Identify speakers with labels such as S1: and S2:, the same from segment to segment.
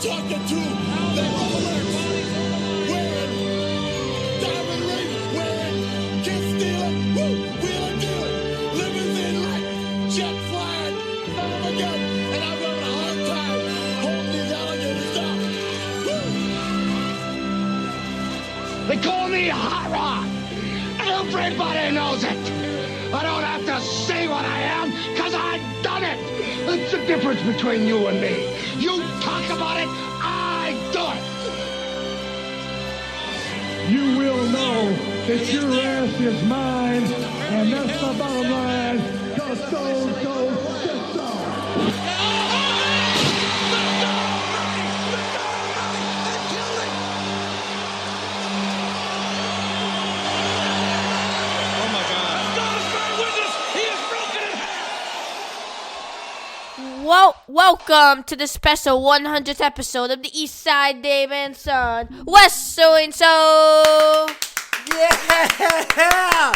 S1: talking to the Rolex wearing, diamond ring wearing, kiss stealing, wheeling dealing, limousine like, jet flying, son of a gun, and I'm having a hard time holding these alligators down. They call me Hot Rod. Everybody knows it. I don't have to say what I am, because I've done it. That's the difference between you and me. You talk about it, I do it.
S2: You will know that your ass is mine, and that's the bottom line. Go, go, go, get go.
S3: Welcome to the special 100th episode of the East Side Dave and Son Wrestling Show.
S4: Yeah!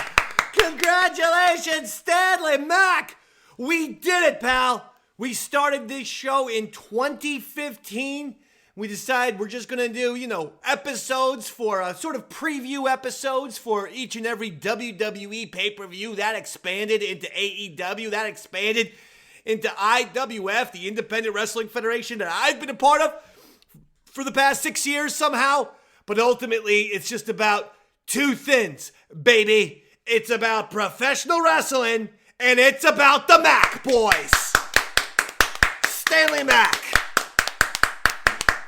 S4: Congratulations, Stanley, Mac! We did it, pal! We started this show in 2015. We decided we're just gonna do, episodes for sort of preview episodes for each and every WWE pay-per-view. That expanded into AEW. That expanded into IWF, the Independent Wrestling Federation that I've been a part of for the past 6 years somehow. But ultimately, it's just about two things, baby. It's about professional wrestling, and it's about the Mac Boyz. Stanley Mac.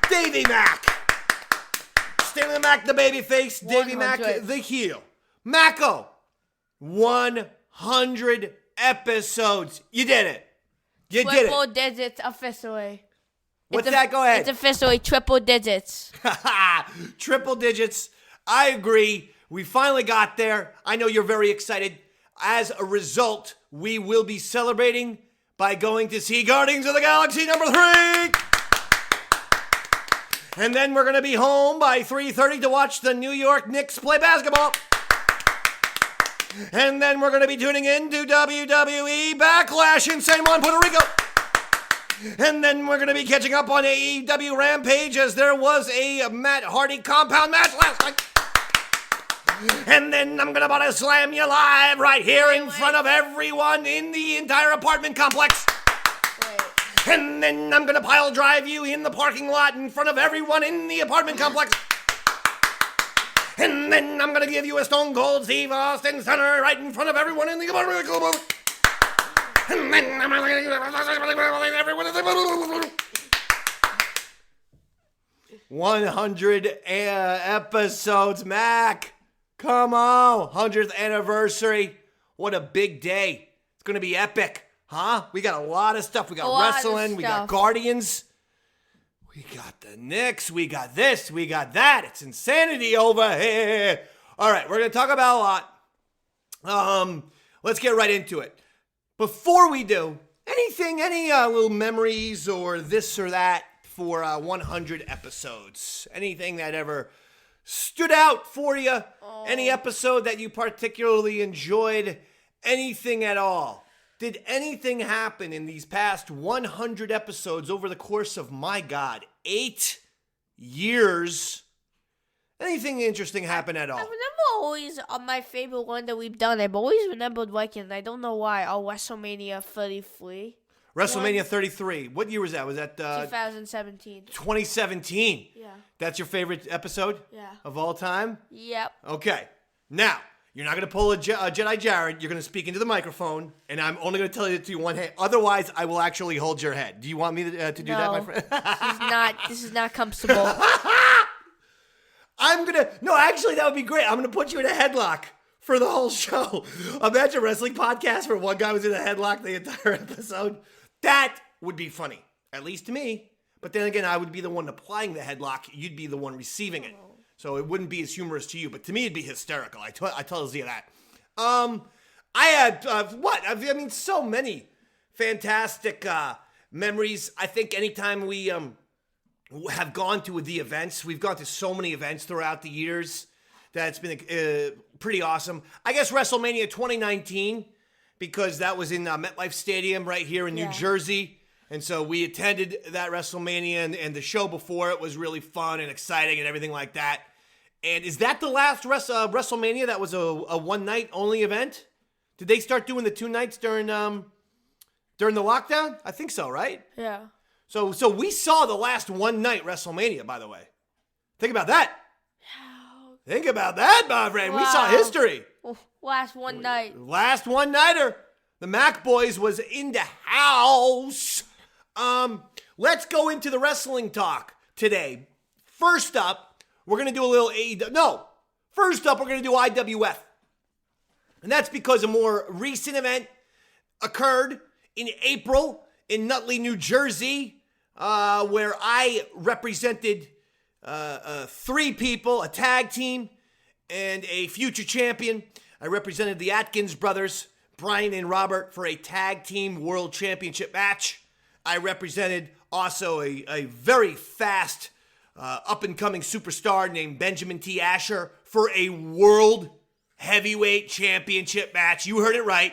S4: Davey Mac. Stanley Mac, the babyface. Davey Mac, the heel. Macco. 100 episodes. You did it. You did it.
S3: Triple digits officially.
S4: What's that? Go ahead.
S3: It's officially triple digits.
S4: Triple digits. I agree. We finally got there. I know you're very excited. As a result, we will be celebrating by going to see Guardians of the Galaxy number 3. And then we're going to be home by 3:30 to watch the New York Knicks play basketball. And then we're going to be tuning in to WWE Backlash in San Juan, Puerto Rico. And then we're going to be catching up on AEW Rampage as there was a Matt Hardy compound match last night. And then I'm going to body slam you live right here in front of everyone in the entire apartment complex. And then I'm going to pile drive you in the parking lot in front of everyone in the apartment complex. And then I'm going to give you a Stone Cold Steve Austin Stunner right in front of everyone in the apartment complex. And then I'm going to give everyone in the 100 episodes, Mac. Come on, 100th anniversary. What a big day. It's going to be epic, huh? We got a lot of stuff. We got wrestling, we got Guardians. We got the Knicks, we got this, we got that. It's insanity over here. All right, we're going to talk about a lot. Let's get right into it. Before we do, any little memories or this or that for 100 episodes? Anything that ever stood out for you? Any episode that you particularly enjoyed? Anything at all? Did anything happen in these past 100 episodes over the course of, my God, 8 years? Anything interesting happen at all?
S3: I remember always on my favorite one that we've done. I've always remembered liking, I don't know why, WrestleMania 33.
S4: WrestleMania 33. What year was that? Was that
S3: 2017.
S4: 2017.
S3: Yeah.
S4: That's your favorite episode?
S3: Yeah.
S4: Of all time?
S3: Yep.
S4: Okay. Now, you're not going to pull a Jedi Jared. You're going to speak into the microphone, and I'm only going to tell you to one hand. Otherwise, I will actually hold your head. Do you want me to do that, my friend?
S3: This is not comfortable.
S4: No, actually, that would be great. I'm going to put you in a headlock for the whole show. Imagine a wrestling podcast where one guy was in a headlock the entire episode. That would be funny, at least to me. But then again, I would be the one applying the headlock. You'd be the one receiving it. So it wouldn't be as humorous to you, but to me it'd be hysterical. I tell you that. I had, so many fantastic memories. I think anytime we have gone to the events, we've gone to so many events throughout the years that it's been pretty awesome. I guess WrestleMania 2019, because that was in MetLife Stadium right here in New Jersey. And so we attended that WrestleMania, and the show before it was really fun and exciting and everything like that. And is that the last WrestleMania that was a one-night only event? Did they start doing the 2 nights during the lockdown? I think so, right?
S3: Yeah.
S4: So we saw the last one-night WrestleMania, by the way. Think about that. Think about that, my friend.
S3: Wow.
S4: We saw history.
S3: Last one night.
S4: Last one-nighter. The Mac Boyz was in the house. Let's go into the wrestling talk today. First up, we're going to do a little AEW. No. First up, we're going to do IWF. And that's because a more recent event occurred in April in Nutley, New Jersey, where I represented 3 people, a tag team, and a future champion. I represented the Atkins brothers, Brian and Robert, for a tag team world championship match. I represented also a very fast, up-and-coming superstar named Benjamin T. Asher for a world heavyweight championship match. You heard it right.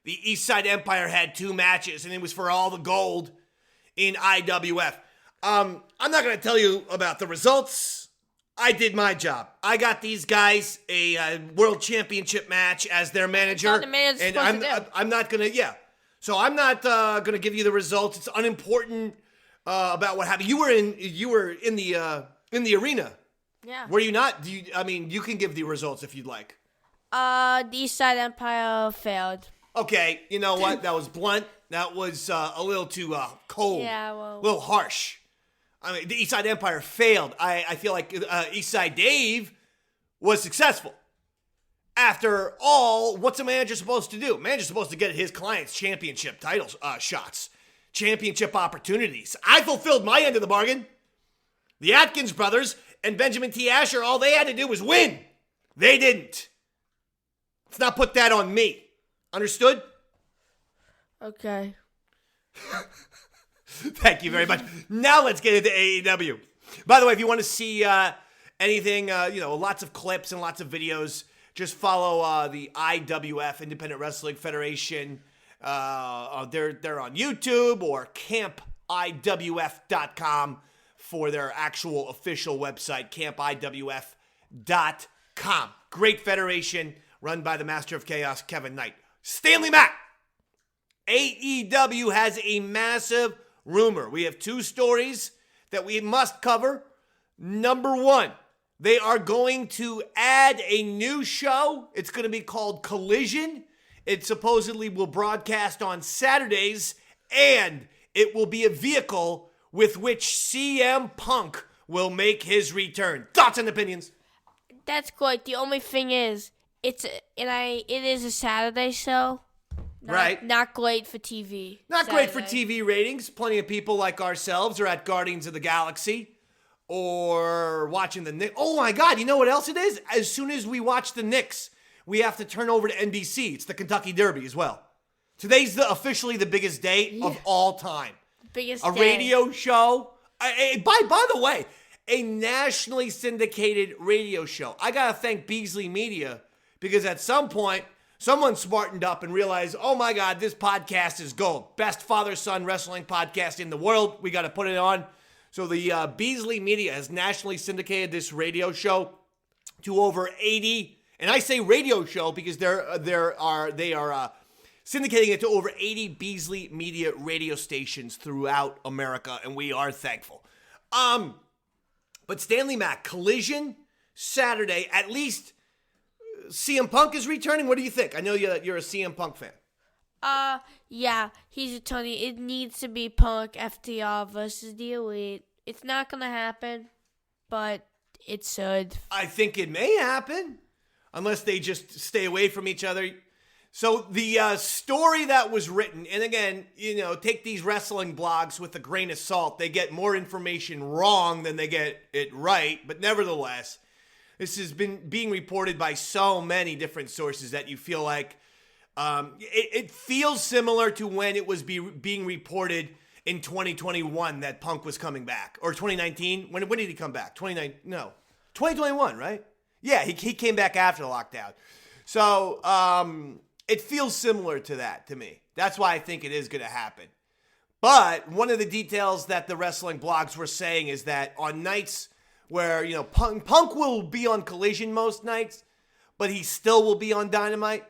S4: The East Side Empire had 2 matches, and it was for all the gold in IWF. I'm not going to tell you about the results. I did my job. I got these guys a world championship match as their manager.
S3: That's all the manager's supposed to do.
S4: I'm not going to, So I'm not going to give you the results. It's unimportant about what happened. You were in the arena.
S3: Yeah.
S4: Were you not? You can give the results if you'd like.
S3: The East Side Empire failed.
S4: Okay, you know what? That was blunt. That was a little too cold.
S3: Yeah, well.
S4: A little harsh. I mean, the East Side Empire failed. I feel like East Side Dave was successful. After all, what's a manager supposed to do? Manager's supposed to get his clients championship title shots, championship opportunities. I fulfilled my end of the bargain. The Atkins brothers and Benjamin T. Asher, all they had to do was win. They didn't. Let's not put that on me. Understood?
S3: Okay.
S4: Thank you very much. Now let's get into AEW. By the way, if you want to see anything, lots of clips and lots of videos, just follow the IWF, Independent Wrestling Federation. They're on YouTube or campiwf.com for their actual official website, campiwf.com. Great federation run by the Master of Chaos, Kevin Knight. Stanley Mack. AEW has a massive rumor. We have 2 stories that we must cover. Number 1, they are going to add a new show. It's going to be called Collision. It supposedly will broadcast on Saturdays, and it will be a vehicle with which CM Punk will make his return. Thoughts and opinions?
S3: That's good. The only thing is, it is a Saturday show.
S4: Right.
S3: Not great for TV.
S4: Not great for TV ratings. Plenty of people like ourselves are at Guardians of the Galaxy or watching the Knicks. Oh my God, you know what else it is? As soon as we watch the Knicks, we have to turn over to NBC. It's the Kentucky Derby as well. Today's officially the biggest day of all time.
S3: Biggest
S4: a
S3: day.
S4: Radio show. By the way, a nationally syndicated radio show. I got to thank Beasley Media because at some point, someone smartened up and realized, oh my God, this podcast is gold. Best father-son wrestling podcast in the world. We got to put it on. So the Beasley Media has nationally syndicated this radio show to over 80. And I say radio show because they are syndicating it to over 80 Beasley Media radio stations throughout America, and we are thankful. But Stanley Mack, Collision, Saturday, at least CM Punk is returning. What do you think? I know you're a CM Punk fan.
S3: Yeah, he's a Tony. It needs to be Punk FTR versus the Elite. It's not gonna happen, but it should.
S4: I think it may happen, unless they just stay away from each other. So the story that was written, and again, take these wrestling blogs with a grain of salt. They get more information wrong than they get it right, but nevertheless, this has been being reported by so many different sources that you feel like it feels similar to when it was being reported in 2021 that Punk was coming back, or 2019. When did he come back? 2021, right? Yeah, he came back after the lockdown. So it feels similar to that to me. That's why I think it is going to happen. But one of the details that the wrestling blogs were saying is that on nights where, Punk will be on Collision most nights, but he still will be on Dynamite.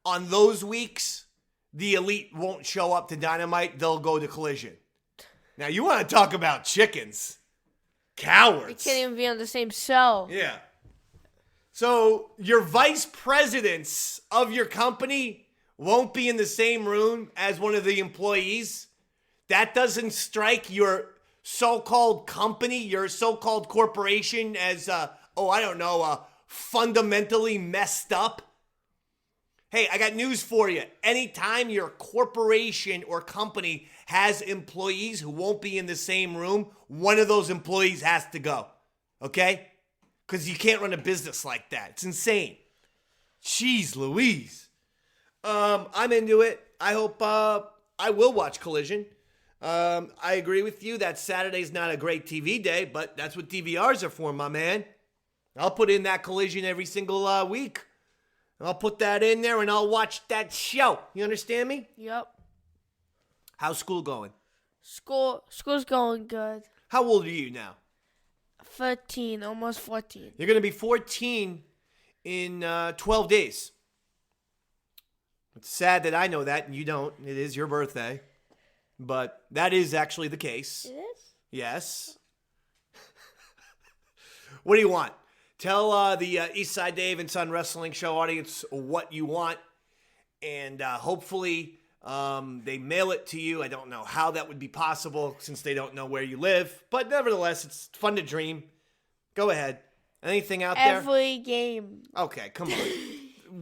S4: On those weeks, the Elite won't show up to Dynamite. They'll go to Collision. Now, you want to talk about chickens. Cowards.
S3: They can't even be on the same show.
S4: Yeah. So, your vice presidents of your company won't be in the same room as one of the employees. That doesn't strike your so-called company, your so-called corporation as, fundamentally messed up. Hey, I got news for you. Anytime your corporation or company has employees who won't be in the same room, one of those employees has to go. Okay? Because you can't run a business like that. It's insane. Jeez Louise. I'm into it. I hope I will watch Collision. I agree with you that Saturday's not a great TV day, but that's what DVRs are for, my man. I'll put in that Collision every single week. I'll put that in there and I'll watch that show. You understand me?
S3: Yep.
S4: How's school going?
S3: School's going good.
S4: How old are you now?
S3: 13, almost 14.
S4: You're going to be 14 in 12 days. It's sad that I know that and you don't. It is your birthday. But that is actually the case.
S3: It is?
S4: Yes. What do you want? Tell the Eastside Dave and Son Wrestling Show audience what you want. And hopefully they mail it to you. I don't know how that would be possible since they don't know where you live. But nevertheless, it's fun to dream. Go ahead. Anything out there?
S3: Every game.
S4: Okay, come on.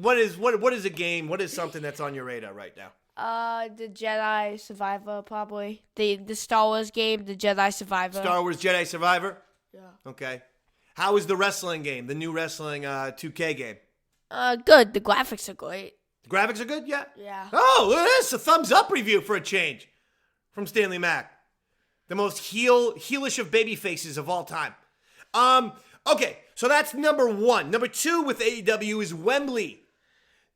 S4: What is a game? What is something that's on your radar right now?
S3: The Jedi Survivor, probably. The Star Wars game, the Jedi Survivor.
S4: Star Wars Jedi Survivor?
S3: Yeah.
S4: Okay. How is the wrestling game, the new wrestling 2K game?
S3: Good. The graphics are great.
S4: The graphics are good? Yeah?
S3: Yeah.
S4: Oh, look at this. A thumbs up review for a change from Stanley Mac. The most heelish of baby faces of all time. Okay, so that's number one. Number two with AEW is Wembley.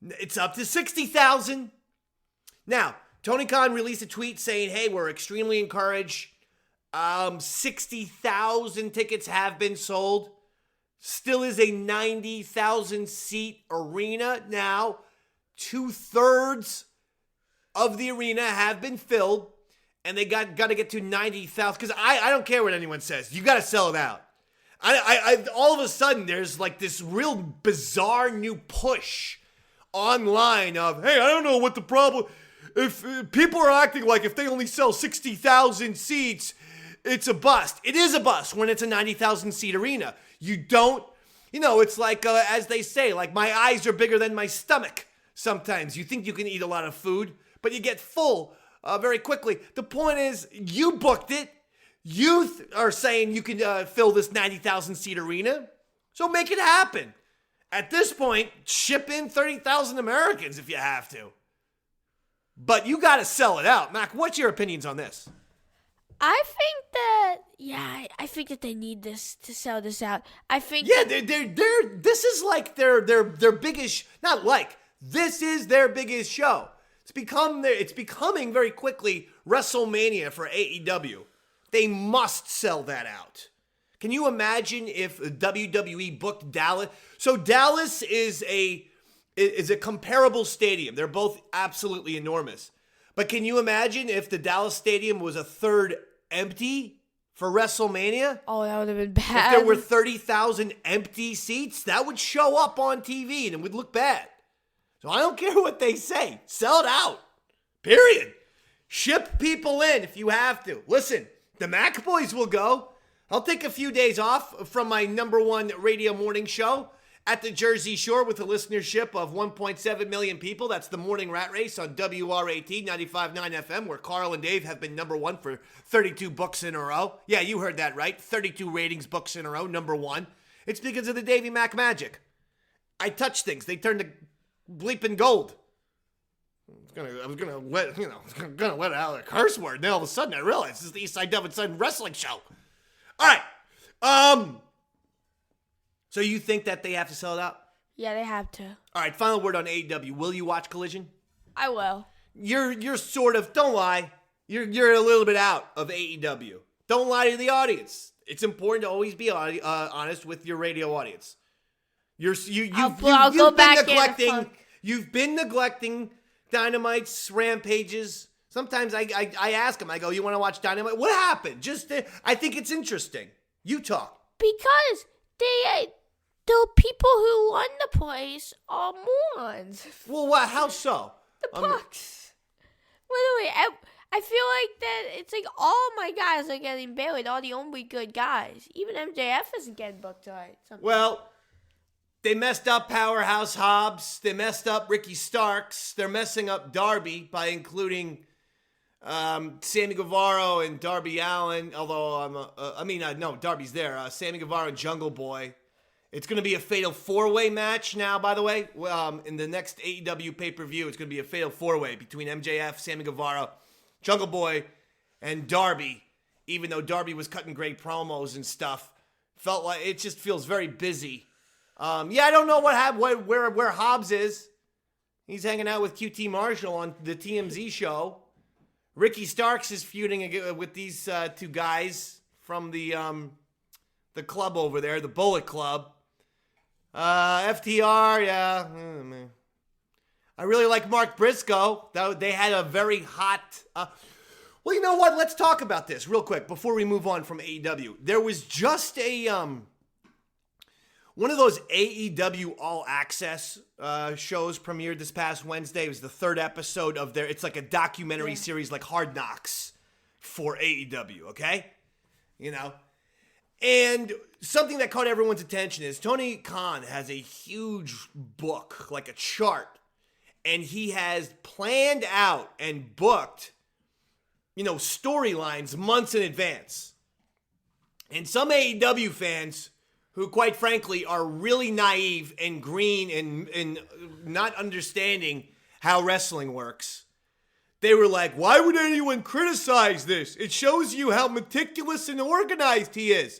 S4: It's up to 60,000. Now, Tony Khan released a tweet saying, hey, we're extremely encouraged. 60,000 tickets have been sold. Still is a 90,000 seat arena. Now, 2/3 of the arena have been filled. And they got to get to 90,000. Because I don't care what anyone says. You got to sell it out. I all of a sudden, there's like this real bizarre new push online of, hey, I don't know what the problem. If people are acting like if they only sell 60,000 seats, it's a bust. It is a bust when it's a 90,000 seat arena. You don't, it's like, as they say, like my eyes are bigger than my stomach. Sometimes you think you can eat a lot of food, but you get full very quickly. The point is, you booked it. You are saying you can fill this 90,000 seat arena. So make it happen. At this point, ship in 30,000 Americans if you have to. But you got to sell it out. Mac, what's your opinions on this?
S3: I think that they need this to sell this out. I think.
S4: Yeah, this is like their biggest. Not like this is their biggest show. It's becoming very quickly WrestleMania for AEW. They must sell that out. Can you imagine if WWE booked Dallas? So Dallas is a comparable stadium. They're both absolutely enormous. But can you imagine if the Dallas stadium was a third empty for WrestleMania?
S3: Oh, that would have been bad.
S4: If there were 30,000 empty seats, that would show up on TV and it would look bad. So I don't care what they say. Sell it out. Period. Ship people in if you have to. Listen, the Mac Boyz will go. I'll take a few days off from my number one radio morning show at the Jersey Shore with a listenership of 1.7 million people. That's the Morning Rat Race on WRAT 95.9 FM, where Carl and Dave have been number one for 32 books in a row. Yeah, you heard that right. 32 ratings books in a row, number one. It's because of the Davy Mac magic. I touch things. They turn to bleeping gold. I was gonna let out a curse word. Then all of a sudden I realized this is the Eastside Dove and Son Wrestling Show. All right. So you think that they have to sell it out?
S3: Yeah, they have to.
S4: All right, final word on AEW. Will you watch Collision?
S3: I will.
S4: You're sort of, don't lie. you're a little bit out of AEW. Don't lie to the audience. It's important to always be honest with your radio audience. You've been neglecting Dynamite's rampages. Sometimes I ask them, I go, you want to watch Dynamite? What happened? I think it's interesting. You talk.
S3: Because the people who run the place are morons.
S4: Well, what? How so?
S3: The Bucks. Literally, I feel like that it's like all my guys are getting buried. All the only good guys. Even MJF isn't getting booked right.
S4: Well, they messed up Powerhouse Hobbs. They messed up Ricky Starks. They're messing up Darby by including Sammy Guevara and Darby Allin. Although no, Darby's there. Sammy Guevara and Jungle Boy. It's going to be a fatal four-way match now, by the way. In the next AEW pay-per-view, it's going to be a fatal four-way between MJF, Sammy Guevara, Jungle Boy, and Darby. Even though Darby was cutting great promos and stuff, felt like it just feels very busy. I don't know where Hobbs is. He's hanging out with QT Marshall on the TMZ show. Ricky Starks is feuding with these two guys from the club over there, the Bullet Club. FTR, yeah. I really like Mark Briscoe. They had a very hot... well, you know what? Let's talk about this real quick before we move on from AEW. There was just a... one of those AEW All Access shows premiered this past Wednesday. It was the third episode of it's like a documentary series like Hard Knocks for AEW, okay? You know? And something that caught everyone's attention is Tony Khan has a huge book, like a chart, and he has planned out and booked, storylines months in advance. And some AEW fans who, quite frankly, are really naive and green and not understanding how wrestling works, they were like, why would anyone criticize this? It shows you how meticulous and organized he is.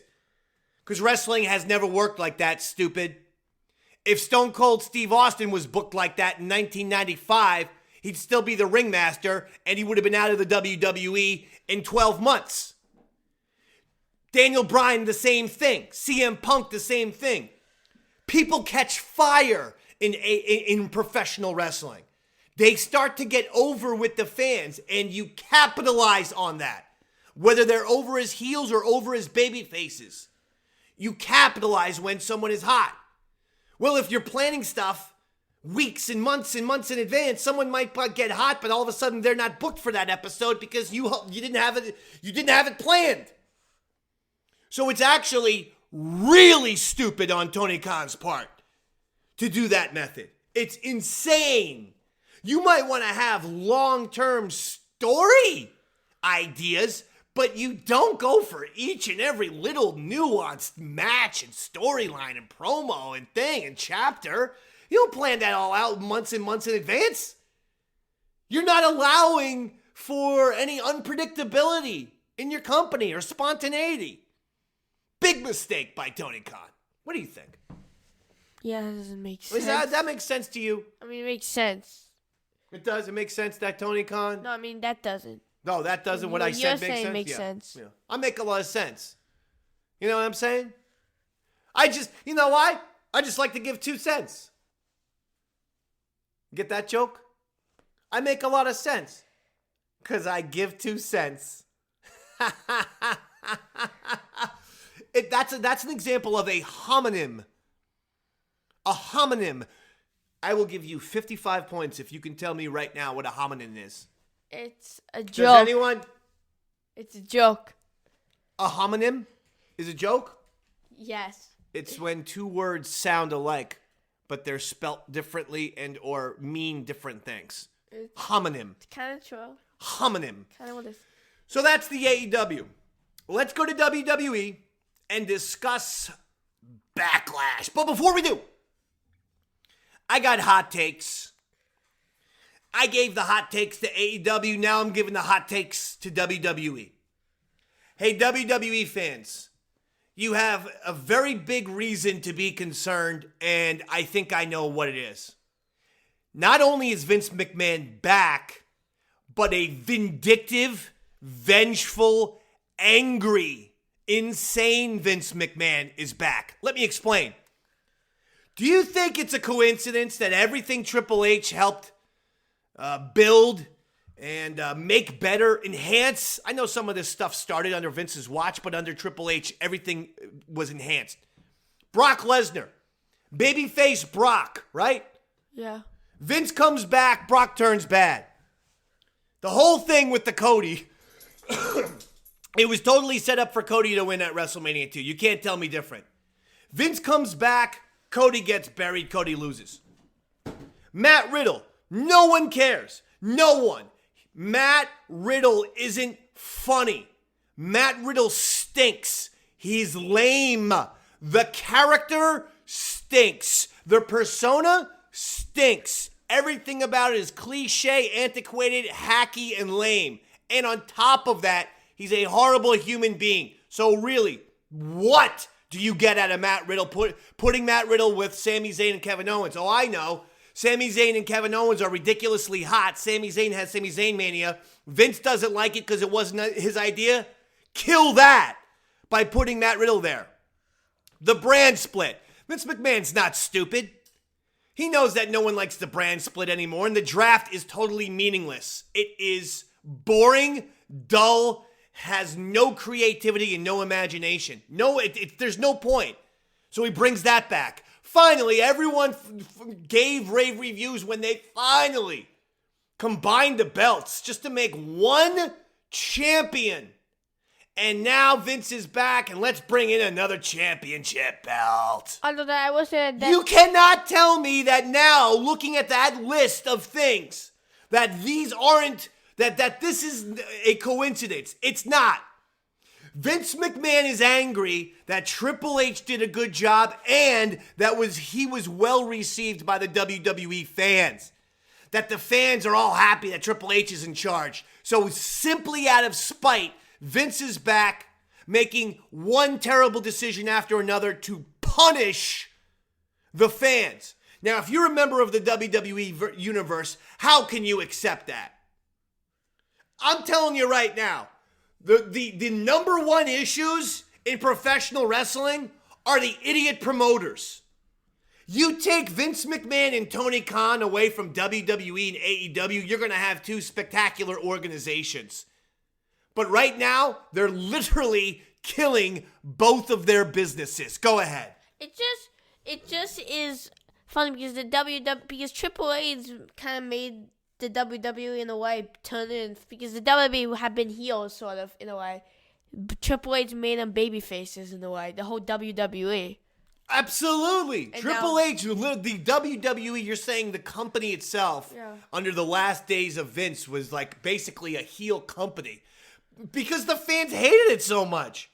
S4: Because wrestling has never worked like that, stupid. If Stone Cold Steve Austin was booked like that in 1995, he'd still be the ringmaster, and he would have been out of the WWE in 12 months. Daniel Bryan, the same thing. CM Punk, the same thing. People catch fire in professional wrestling. They start to get over with the fans, and you capitalize on that. Whether they're over as heels or over as baby faces. You capitalize when someone is hot. Well, if you're planning stuff weeks and months in advance, someone might get hot, but all of a sudden they're not booked for that episode because you didn't have it planned. So it's actually really stupid on Tony Khan's part to do that method. It's insane. You might want to have long-term story ideas, but you don't go for each and every little nuanced match and storyline and promo and thing and chapter. You don't plan that all out months and months in advance. You're not allowing for any unpredictability in your company or spontaneity. Big mistake by Tony Khan. What do you think?
S3: Yeah, that doesn't make sense.
S4: That makes sense to you?
S3: I mean, it makes sense.
S4: It does? It makes sense that Tony Khan?
S3: No, I mean, that doesn't.
S4: No, that doesn't. What I said makes sense?
S3: Makes sense.
S4: Yeah. I make a lot of sense. You know what I'm saying? You know why? I just like to give 2 cents. Get that joke? I make a lot of sense. Because I give 2 cents. That's an example of a homonym. A homonym. I will give you 55 points if you can tell me right now what a homonym is.
S3: It's a joke.
S4: Does anyone?
S3: It's a joke.
S4: A homonym is a joke?
S3: Yes.
S4: It's when 2 words sound alike, but they're spelt differently and or mean different things. Homonym.
S3: It's kind of true.
S4: Homonym.
S3: Kind of what it is.
S4: So that's the AEW. Let's go to WWE and discuss Backlash. But before we do, I got hot takes. I gave the hot takes to AEW. Now I'm giving the hot takes to WWE. Hey, WWE fans, you have a very big reason to be concerned, and I think I know what it is. Not only is Vince McMahon back, but a vindictive vengeful, angry, insane Vince McMahon is back. Let me explain. Do you think it's a coincidence that everything Triple H helped build and make better, enhance? I know some of this stuff started under Vince's watch, but under Triple H, everything was enhanced. Brock Lesnar, babyface Brock, right?
S3: Yeah.
S4: Vince comes back, Brock turns bad. The whole thing with the Cody, it was totally set up for Cody to win at WrestleMania 2. You can't tell me different. Vince comes back, Cody gets buried, Cody loses. Matt Riddle, no one cares. No one. Matt Riddle isn't funny. Matt Riddle stinks. He's lame. The character stinks. The persona stinks. Everything about it is cliche, antiquated, hacky, and lame. And on top of that, he's a horrible human being. So really, what do you get out of Matt Riddle? Putting Matt Riddle with Sami Zayn and Kevin Owens. Oh, I know. Sami Zayn and Kevin Owens are ridiculously hot. Sami Zayn has Sami Zayn mania. Vince doesn't like it because it wasn't his idea. Kill that by putting Matt Riddle there. The brand split. Vince McMahon's not stupid. He knows that no one likes the brand split anymore, and the draft is totally meaningless. It is boring, dull, has no creativity and no imagination. There's no point. So he brings that back. Finally, everyone gave rave reviews when they finally combined the belts just to make one champion. And now Vince is back, and let's bring in another championship belt.
S3: Although I was that
S4: You cannot tell me that now, looking at that list of things, that these aren't, that this is a coincidence. It's not. Vince McMahon is angry that Triple H did a good job and he was well received by the WWE fans. That the fans are all happy that Triple H is in charge. So simply out of spite, Vince is back, making one terrible decision after another to punish the fans. Now, if you're a member of the WWE universe, how can you accept that? I'm telling you right now, the number one issues in professional wrestling are the idiot promoters. You take Vince McMahon and Tony Khan away from WWE and AEW, you're going to have two spectacular organizations. But right now, they're literally killing both of their businesses. Go ahead.
S3: It just is funny because Triple H kind of made the WWE in a way turn in, because the WWE have been heels sort of in a way. Triple H made them baby faces in a way. The whole WWE.
S4: Absolutely.
S3: And
S4: Triple
S3: now,
S4: H, the WWE, you're saying the company itself, under the last days of Vince, was like basically a heel company. Because the fans hated it so much.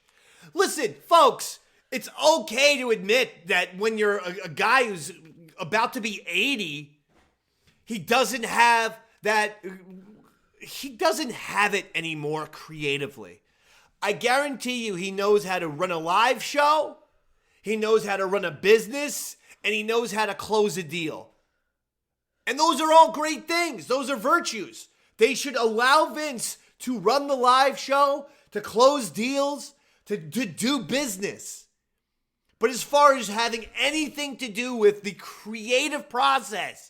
S4: Listen, folks, it's okay to admit that when you're a guy who's about to be 80, he doesn't have it anymore creatively. I guarantee you he knows how to run a live show, he knows how to run a business, and he knows how to close a deal. And those are all great things. Those are virtues. They should allow Vince to run the live show, to close deals, to do business. But as far as having anything to do with the creative process,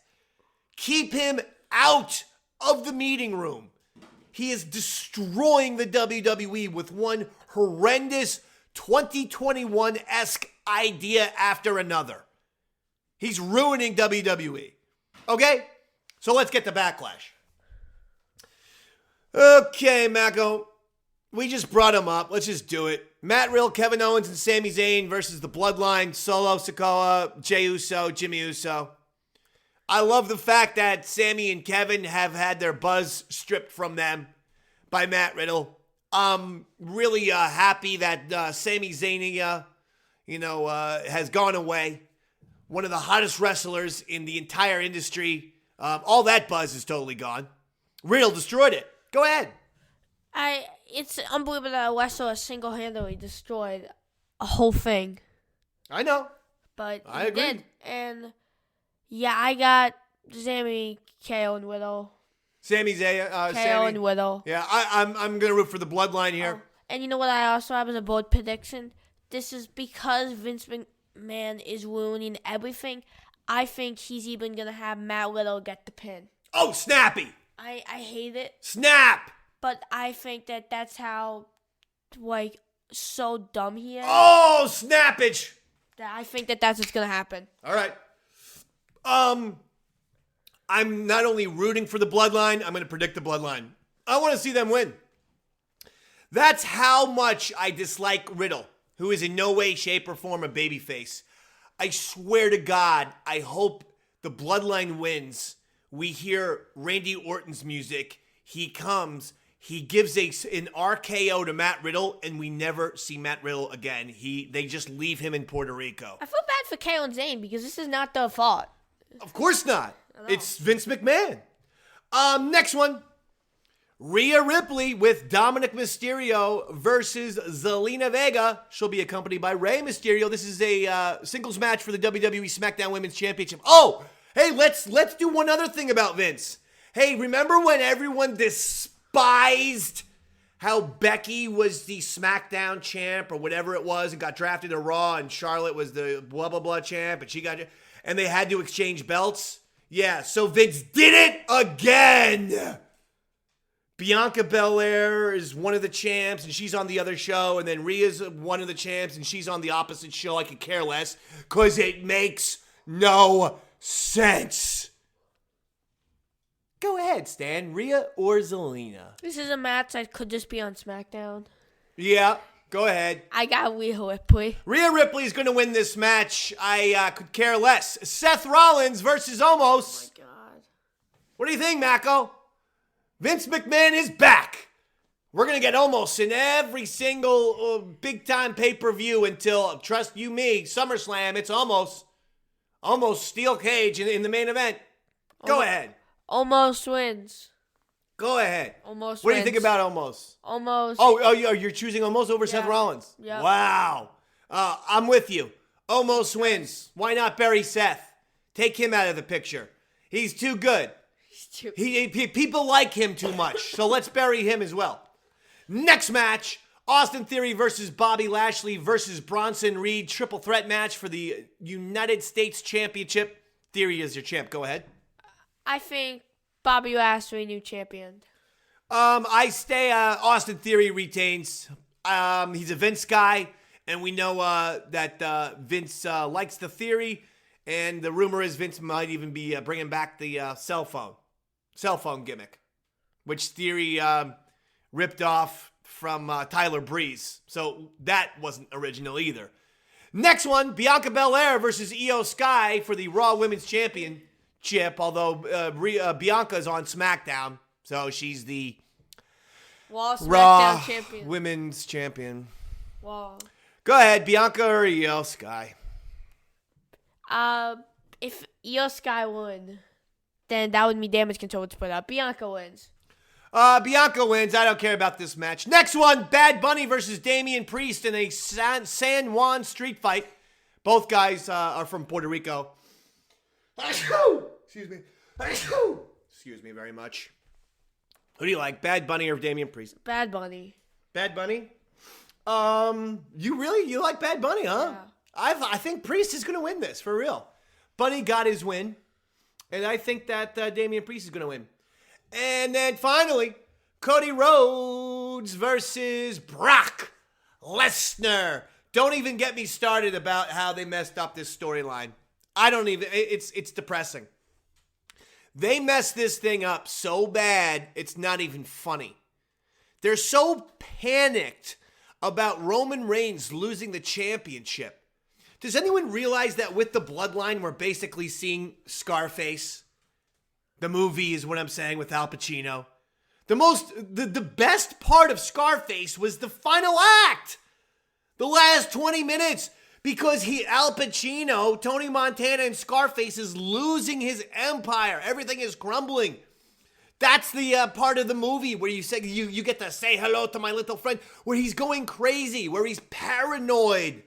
S4: keep him out of the meeting room. He is destroying the WWE with one horrendous 2021-esque idea after another. He's ruining WWE. Okay? So let's get to Backlash. Okay, Mako. We just brought him up. Let's just do it. Matt Riddle, Kevin Owens, and Sami Zayn versus the Bloodline, Solo Sikoa, Jey Uso, Jimmy Uso. I love the fact that Sami and Kevin have had their buzz stripped from them by Matt Riddle. I'm really happy that Sami Zayn, has gone away. One of the hottest wrestlers in the entire industry. All that buzz is totally gone. Riddle destroyed it. Go ahead.
S3: It's unbelievable that a wrestler single-handedly destroyed a whole thing.
S4: I know.
S3: But
S4: I
S3: he
S4: agree.
S3: did. And yeah, I got Sami, KO, and Riddle.
S4: Sami Zayn,
S3: KO
S4: Sami.
S3: and Riddle.
S4: Yeah, I'm gonna root for the Bloodline here.
S3: And you know what I also have as a bold prediction? This is because Vince McMahon is ruining everything. I think he's even going to have Matt Riddle get the pin.
S4: Oh, snappy.
S3: I hate it.
S4: Snap.
S3: But I think that's how, so dumb he is.
S4: Oh, snappage.
S3: That I think that's what's going to happen.
S4: All right. I'm not only rooting for the Bloodline, I'm going to predict the Bloodline. I want to see them win. That's how much I dislike Riddle, who is in no way, shape, or form a babyface. I swear to God, I hope the Bloodline wins. We hear Randy Orton's music. He comes. He gives an RKO to Matt Riddle, and we never see Matt Riddle again. They just leave him in Puerto Rico.
S3: I feel bad for KO and Zayn because this is not their fault.
S4: Of course not. It's Vince McMahon. Next one. Rhea Ripley with Dominic Mysterio versus Zelina Vega. She'll be accompanied by Rey Mysterio. This is a singles match for the WWE SmackDown Women's Championship. Oh, hey, let's do one other thing about Vince. Hey, remember when everyone despised how Becky was the SmackDown champ or whatever it was and got drafted to Raw, and Charlotte was the blah blah blah champ and they had to exchange belts? Yeah, so Vince did it again. Bianca Belair is one of the champs, and she's on the other show. And then Rhea's one of the champs, and she's on the opposite show. I could care less, because it makes no sense. Go ahead, Stan. Rhea or Zelina?
S3: This is a match that could just be on SmackDown.
S4: Yeah, go ahead.
S3: I got Rhea Ripley.
S4: Rhea Ripley is going to win this match. I could care less. Seth Rollins versus Omos.
S3: Oh, my God.
S4: What do you think, Mako? Vince McMahon is back. We're going to get Omos in every single big-time pay-per-view until, trust you me, SummerSlam, it's Omos. Omos steel cage in the main event. Go ahead.
S3: Omos wins.
S4: Go ahead.
S3: Omos
S4: What do you think about Omos?
S3: Omos.
S4: Oh, you're choosing Omos over Seth Rollins?
S3: Yeah.
S4: Wow. I'm with you. Omos wins. Why not bury Seth? Take him out of the picture. He's too good. People like him too much, so let's bury him as well. Next match, Austin Theory versus Bobby Lashley versus Bronson Reed. Triple threat match for the United States Championship. Theory is your champ. Go ahead.
S3: I think Bobby Lashley, new champion.
S4: I stay. Austin Theory retains. He's a Vince guy, and we know that Vince likes the Theory, and the rumor is Vince might even be bringing back the cell phone gimmick, which Theory ripped off from Tyler Breeze. So that wasn't original either. Next one, Bianca Belair versus Io Sky for the Raw Women's Championship, although Bianca's on SmackDown, so she's the Raw
S3: champion.
S4: Women's Champion.
S3: Wow.
S4: Go ahead, Bianca or Io Sky?
S3: If Io Sky won, then that would mean Damage Control would split up. Bianca wins.
S4: Bianca wins. I don't care about this match. Next one, Bad Bunny versus Damian Priest in a San Juan street fight. Both guys are from Puerto Rico. Excuse me. Excuse me very much. Who do you like, Bad Bunny or Damian Priest?
S3: Bad Bunny.
S4: Bad Bunny? You like Bad Bunny, huh?
S3: Yeah.
S4: I think Priest is going to win this, for real. Bunny got his win, and I think that Damian Priest is going to win. And then finally, Cody Rhodes versus Brock Lesnar. Don't even get me started about how they messed up this storyline. It's depressing. They messed this thing up so bad, it's not even funny. They're so panicked about Roman Reigns losing the championship. Does anyone realize that with the Bloodline, we're basically seeing Scarface? The movie is what I'm saying, with Al Pacino. The best part of Scarface was the final act. The last 20 minutes. Because Al Pacino, Tony Montana, and Scarface is losing his empire. Everything is crumbling. That's the part of the movie where you say you get to say hello to my little friend, where he's going crazy, where he's paranoid.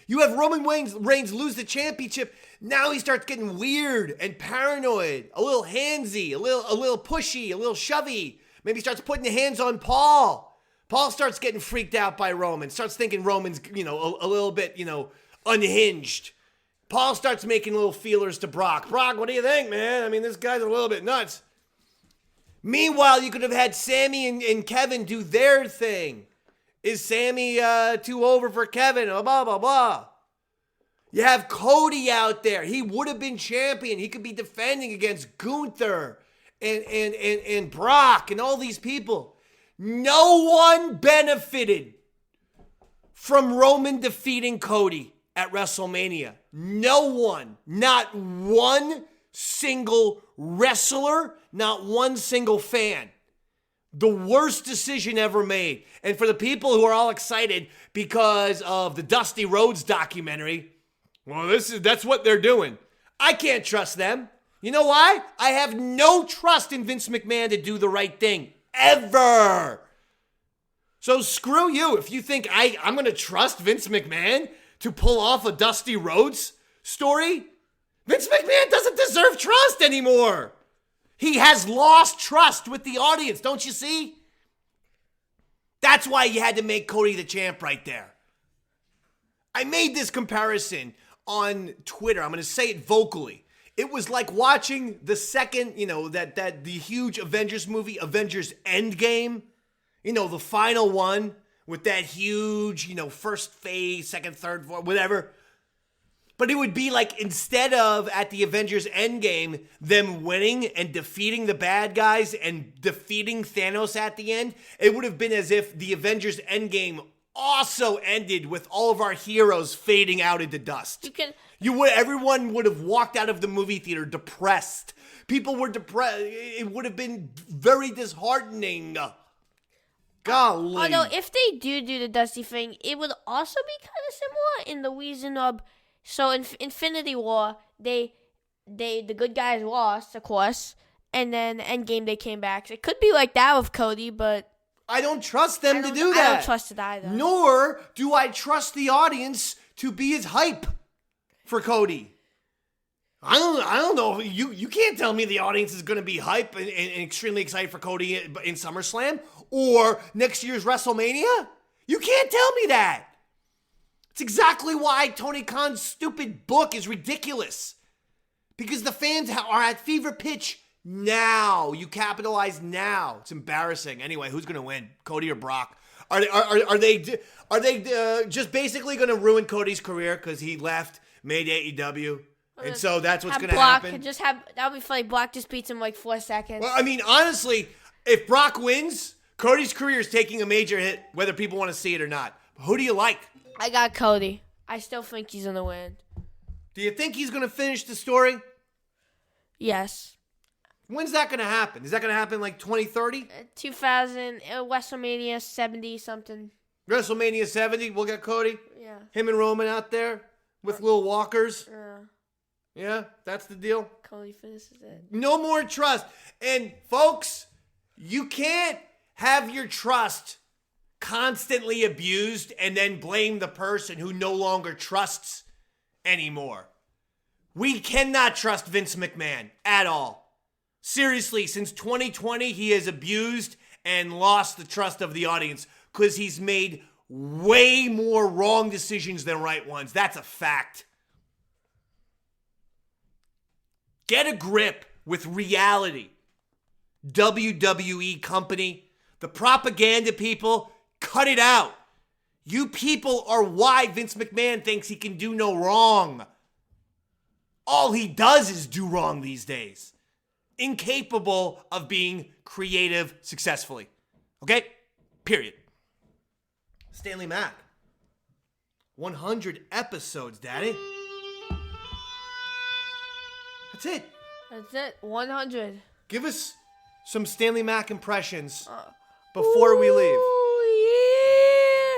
S4: You have Roman Reigns lose the championship. Now he starts getting weird and paranoid, a little handsy, a little pushy, a little shovey. Maybe he starts putting the hands on Paul. Paul starts getting freaked out by Roman, starts thinking Roman's, a little bit, unhinged. Paul starts making little feelers to Brock. Brock, what do you think, man? I mean, this guy's a little bit nuts. Meanwhile, you could have had Sammy and Kevin do their thing. Is Sammy too over for Kevin? Blah, blah, blah. You have Cody out there. He would have been champion. He could be defending against Gunther and Brock and all these people. No one benefited from Roman defeating Cody at WrestleMania. No one. Not one single wrestler, not one single fan. The worst decision ever made. And for the people who are all excited because of the Dusty Rhodes documentary, well, that's what they're doing. I can't trust them. You know why? I have no trust in Vince McMahon to do the right thing. Ever. So screw you if you think I'm going to trust Vince McMahon to pull off a Dusty Rhodes story. Vince McMahon doesn't deserve trust anymore. He has lost trust with the audience, don't you see? That's why you had to make Cody the champ right there. I made this comparison on Twitter. I'm going to say it vocally. It was like watching the second, the huge Avengers movie, Avengers Endgame. The final one with that huge, first phase, second, third, fourth, whatever. But it would be like, instead of at the Avengers Endgame, them winning and defeating the bad guys and defeating Thanos at the end, it would have been as if the Avengers Endgame also ended with all of our heroes fading out into dust. Everyone would have walked out of the movie theater depressed. People were depressed. It would have been very disheartening. Golly.
S3: Although, if they do the Dusty thing, it would also be kind of similar in the reason of, so in Infinity War, the good guys lost, of course, and then Endgame they came back. So it could be like that with Cody, but
S4: I don't trust them to do that.
S3: I don't trust it either.
S4: Nor do I trust the audience to be as hype for Cody. I don't know. You can't tell me the audience is going to be hype and extremely excited for Cody in SummerSlam or next year's WrestleMania. You can't tell me that. It's exactly why Tony Khan's stupid book is ridiculous. Because the fans are at fever pitch now. You capitalize now. It's embarrassing. Anyway, who's going to win? Cody or Brock? Are they just basically going to ruin Cody's career because he left, made AEW? And so that's what's going to happen?
S3: That would be funny. Brock just beats him like 4 seconds.
S4: Well, I mean, honestly, if Brock wins, Cody's career is taking a major hit, whether people want to see it or not. Who do you like?
S3: I got Cody. I still think he's going to win.
S4: Do you think he's going to finish the story?
S3: Yes.
S4: When's that going to happen? Is that going to happen like 2030?
S3: 2000, WrestleMania 70 something.
S4: WrestleMania 70, we'll get Cody?
S3: Yeah.
S4: Him and Roman out there with little walkers? Yeah, that's the deal?
S3: Cody finishes it.
S4: No more trust. And folks, you can't have your trust constantly abused and then blame the person who no longer trusts anymore. We cannot trust Vince McMahon at all. Seriously, since 2020, he has abused and lost the trust of the audience because he's made way more wrong decisions than right ones. That's a fact. Get a grip with reality. WWE company, the propaganda people, cut it out. You people are why Vince McMahon thinks he can do no wrong. All he does is do wrong these days. Incapable of being creative successfully. Okay? Period. Stanley Mac. 100 episodes, Daddy. That's it.
S3: That's it. 100.
S4: Give us some Stanley Mac impressions before we leave.
S3: Oh,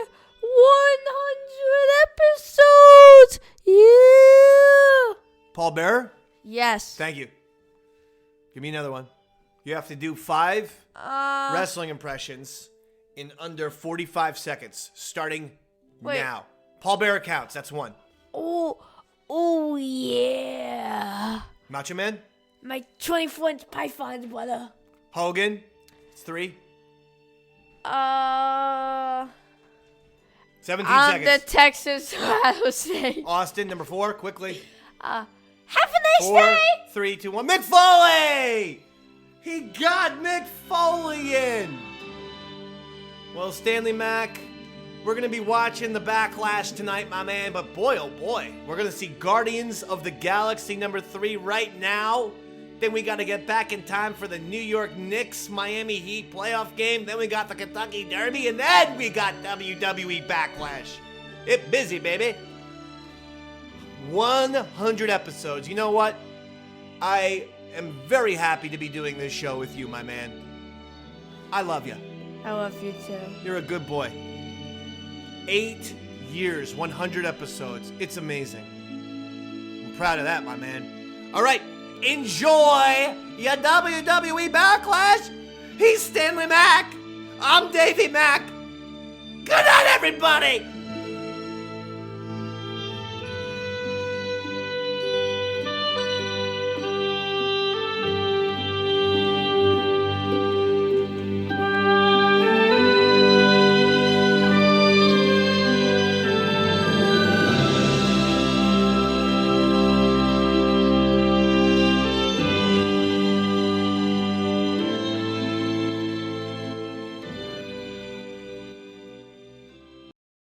S3: yeah. 100 episodes. Yeah.
S4: Paul Bearer?
S3: Yes.
S4: Thank you. Give me another one. You have to do 5 wrestling impressions in under 45 seconds, starting now. Paul Bearer counts. That's 1.
S3: Oh yeah.
S4: Macho Man?
S3: My 24-inch pythons, brother.
S4: Hogan? It's 3. 17 seconds.
S3: The Texas Rattlesnake.
S4: Austin, number 4, quickly.
S3: Have a nice
S4: 4,
S3: day.
S4: 3, 2, 1. Mick Foley! He got Mick Foley in. Well, Stanley Mac, we're going to be watching the Backlash tonight, my man. But boy, oh boy, we're going to see Guardians of the Galaxy number 3 right now. Then we got to get back in time for the New York Knicks Miami Heat playoff game. Then we got the Kentucky Derby. And then we got WWE Backlash. It busy, baby. 100 episodes. You know what? I am very happy to be doing this show with you, my man. I love you.
S3: I love you too.
S4: You're a good boy. 8 years, 100 episodes. It's amazing. I'm proud of that, my man. All right, enjoy your WWE Backlash. He's Stanley Mac. I'm Davey Mac. Good night, everybody.